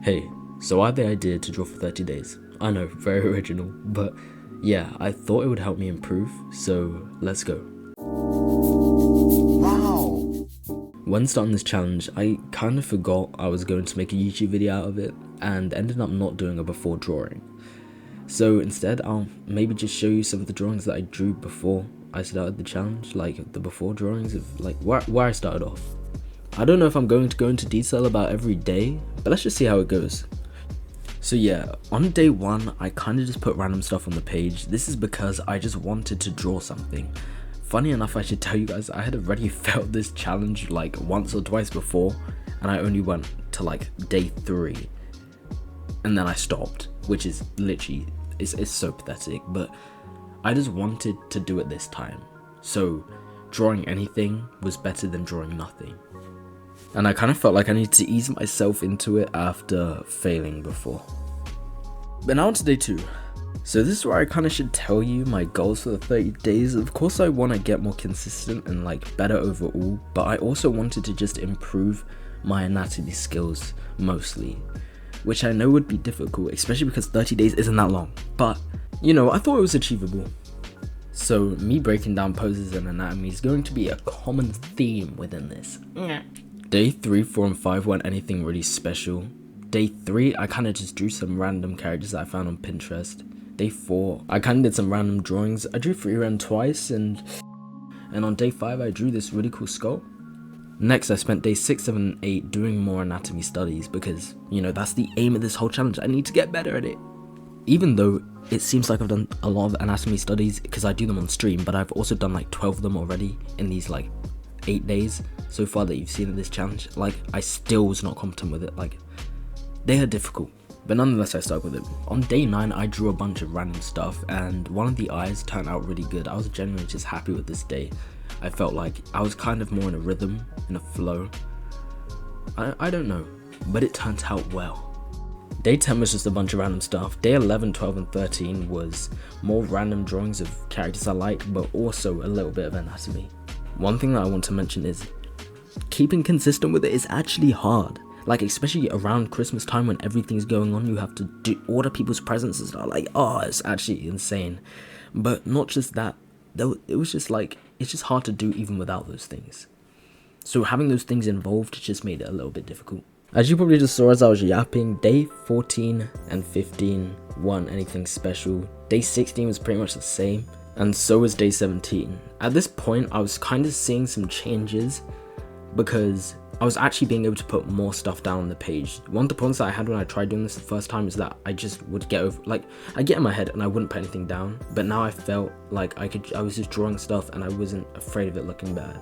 Hey, so I had the idea to draw for 30 days. I know, very original, but yeah, I thought it would help me improve, so let's go. Wow! When starting this challenge, I kind of forgot I was going to make a YouTube video out of it, and ended up not doing a before drawing. So instead, I'll maybe just show you some of the drawings that I drew before I started the challenge, like the before drawings of like where I started off. I don't know if I'm going to go into detail about every day, but let's just see how it goes. So yeah, on day one, I kind of just put random stuff on the page. This is because I just wanted to draw something. Funny enough, I should tell you guys, I had already failed this challenge like once or twice before, and I only went to like day 3. And then I stopped, which is literally, it's so pathetic, but I just wanted to do it this time. So drawing anything was better than drawing nothing. And I kind of felt like I needed to ease myself into it after failing before. But now on to day 2. So this is where I kind of should tell you my goals for the 30 days. Of course I want to get more consistent and like better overall, but I also wanted to just improve my anatomy skills mostly, which I know would be difficult, especially because 30 days isn't that long, but you know, I thought it was achievable. So me breaking down poses and anatomy is going to be a common theme within this. Day 3, 4, and 5 weren't anything really special. Day 3, I kind of just drew some random characters that I found on Pinterest. Day 4, I kind of did some random drawings. I drew Freeran twice, and on day 5, I drew this really cool skull. Next, I spent day 6, 7, and 8 doing more anatomy studies because, you know, that's the aim of this whole challenge. I need to get better at it. Even though it seems like I've done a lot of anatomy studies because I do them on stream, but I've also done like 12 of them already in these like 8 days so far that you've seen in this challenge. Like, I still was not competent with it. Like, they are difficult, but nonetheless I stuck with it. On day 9, I drew a bunch of random stuff, and one of the eyes turned out really good. I was genuinely just happy with this day. I felt like I was kind of more in a rhythm, in a flow. I don't know, but it turned out well. Day 10 was just a bunch of random stuff. Day 11, 12, and 13 was more random drawings of characters I like, but also a little bit of anatomy. One thing that I want to mention is keeping consistent with it is actually hard. Like, especially around Christmas time when everything's going on, you have to order people's presents and stuff. Like, oh, it's actually insane. But not just that, though, it was just like, it's just hard to do even without those things. So having those things involved just made it a little bit difficult. As you probably just saw as I was yapping, day 14 and 15 weren't anything special. Day 16 was pretty much the same, and so was day 17. At this point, I was kind of seeing some changes because I was actually being able to put more stuff down on the page. One of the problems that I had when I tried doing this the first time is that I just would get over, like, I get in my head and I wouldn't put anything down, but now I felt like I was just drawing stuff and I wasn't afraid of it looking bad.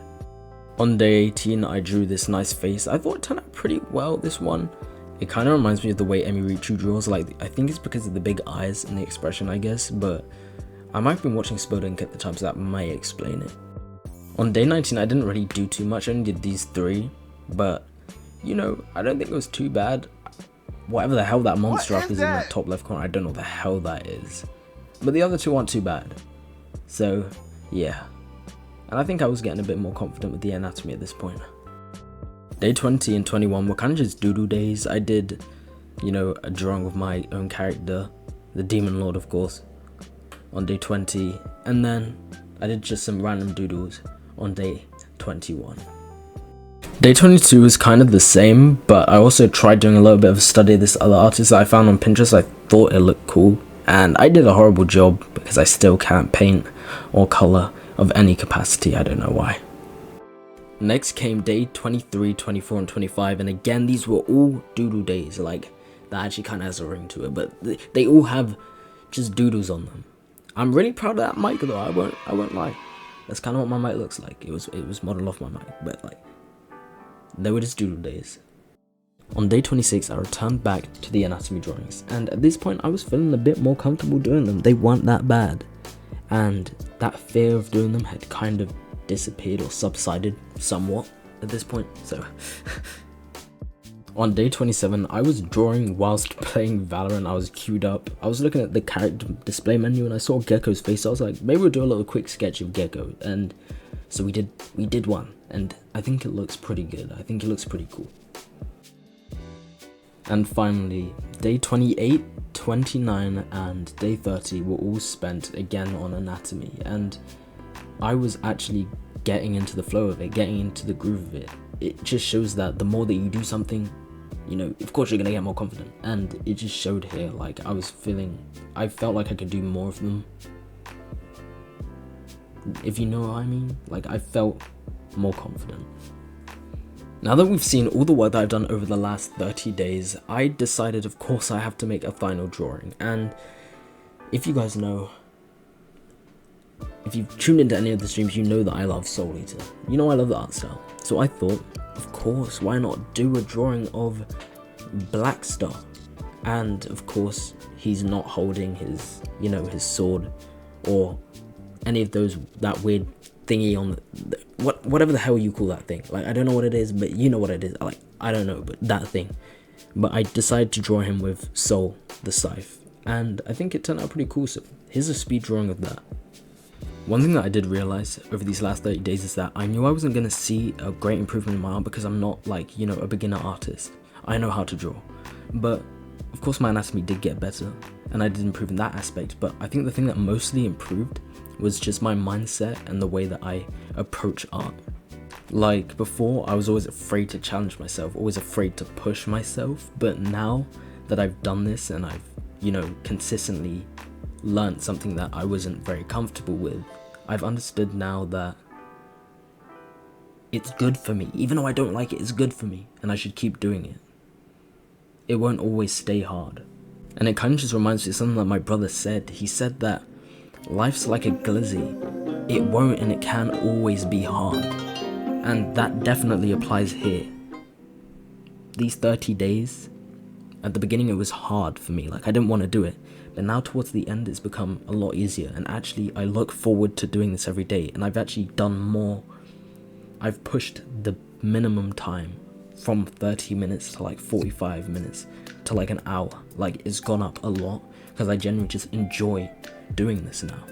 On day 18, I drew this nice face. I thought it turned out pretty well, this one. It kind of reminds me of the way Emi-Richu draws. Like, I think it's because of the big eyes and the expression, I guess, but I might have been watching Spodunk at the time, so that may explain it. On day 19, I didn't really do too much. I only did these 3, but, you know, I don't think it was too bad. Whatever the hell that monster up is in the top left corner, I don't know what the hell that is. But the other 2 aren't too bad. So, yeah. And I think I was getting a bit more confident with the anatomy at this point. Day 20 and 21 were kind of just doodle days. I did, you know, a drawing of my own character, the Demon Lord, of course, on day 20. And then I did just some random doodles on day 21. Day 22 was kind of the same, but I also tried doing a little bit of a study of this other artist that I found on Pinterest. I thought it looked cool, and I did a horrible job because I still can't paint or color of any capacity. I don't know why. Next came day 23, 24, and 25, and again these were all doodle days. Like, that actually kind of has a ring to it, but they all have just doodles on them. I'm really proud of that mic though. I won't lie. That's kind of what my mic looks like. It was modeled off my mic, but like, they were just doodle days. On day 26, I returned back to the anatomy drawings, and at this point I was feeling a bit more comfortable doing them. They weren't that bad, and that fear of doing them had kind of disappeared or subsided somewhat at this point. So on day 27, I was drawing whilst playing Valorant. I was queued up. I was looking at the character display menu and I saw Gecko's face. I was like, maybe we'll do a little quick sketch of Gecko, and so we did one, and I think it looks pretty good. I think it looks pretty cool. And finally, day 28, 29 and day 30 were all spent again on anatomy, and I was actually getting into the flow of it, getting into the groove of it. It just shows that the more that you do something, you know, of course you're gonna get more confident, and it just showed here. Like, I felt like I could do more of them, if you know what I mean. Like, I felt more confident. Now that we've seen all the work that I've done over the last 30 days, I decided, of course, I have to make a final drawing. And if you guys know, if you've tuned into any of the streams, you know that I love Soul Eater. You know I love the art style. So I thought, of course, why not do a drawing of Blackstar? And of course, he's not holding his, you know, his sword or any of those, that weird thingy on whatever the hell you call that thing. Like, I don't know what it is, but you know what it is. Like, I don't know, but that thing. But I decided to draw him with Soul, the scythe, and I think it turned out pretty cool. So here's a speed drawing of that. One thing that I did realize over these last 30 days is that I knew I wasn't going to see a great improvement in my art because I'm not, like, you know, a beginner artist. I know how to draw, but of course my anatomy did get better and I did improve in that aspect. But I think the thing that mostly improved was just my mindset and the way that I approach art. Like, before, I was always afraid to challenge myself, always afraid to push myself, but now that I've done this and I've, you know, consistently learned something that I wasn't very comfortable with, I've understood now that it's good for me. Even though I don't like it, it's good for me, and I should keep doing it. It won't always stay hard. And it kind of just reminds me of something that my brother said. He said that life's like a glizzy. It won't and it can always be hard. And that definitely applies here. These 30 days, at the beginning it was hard for me. Like, I didn't want to do it. But now towards the end it's become a lot easier. And actually I look forward to doing this every day. And I've actually done more. I've pushed the minimum time from 30 minutes to like 45 minutes to like an hour. Like, it's gone up a lot because I genuinely just enjoy doing this now.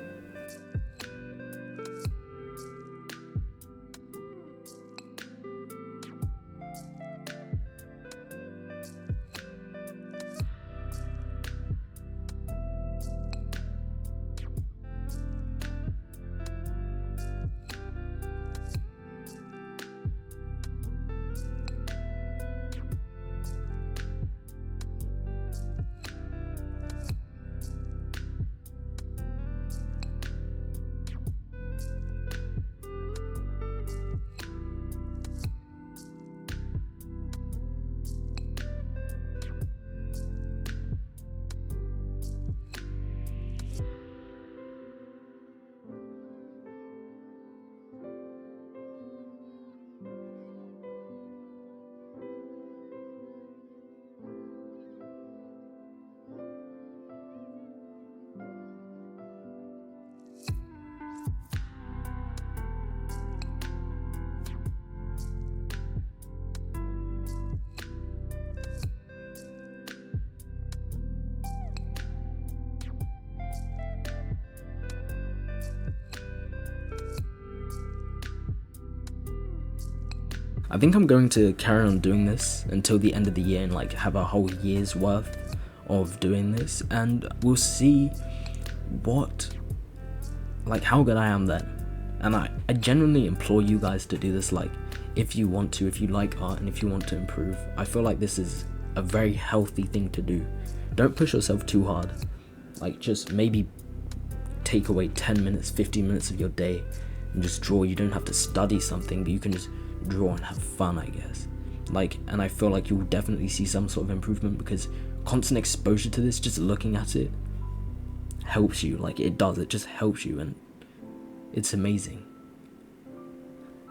I think I'm going to carry on doing this until the end of the year and like have a whole year's worth of doing this, and we'll see how good I am then. And I genuinely implore you guys to do this. Like, if you want to, if you like art and if you want to improve, I feel like this is a very healthy thing to do. Don't push yourself too hard. Like, just maybe take away 10 minutes, 15 minutes of your day and just draw. You don't have to study something, but you can just draw and have fun, I guess. Like, and I feel like you'll definitely see some sort of improvement because constant exposure to this, just looking at it, helps you. Like, it does, it just helps you, and it's amazing.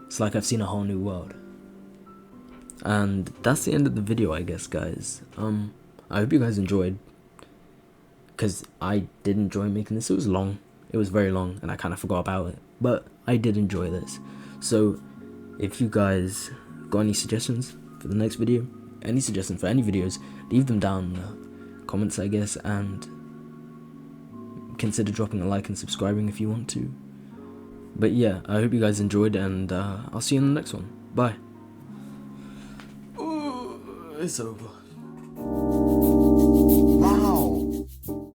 It's like I've seen a whole new world. And that's the end of the video, I guess, guys. I hope you guys enjoyed, because I did enjoy making this. It was long, it was very long, and I kind of forgot about it, but I did enjoy this. So if you guys got any suggestions for the next video, any suggestions for any videos, leave them down in the comments, I guess, and consider dropping a like and subscribing if you want to. But yeah, I hope you guys enjoyed, and I'll see you in the next one. Bye. Ooh, it's over.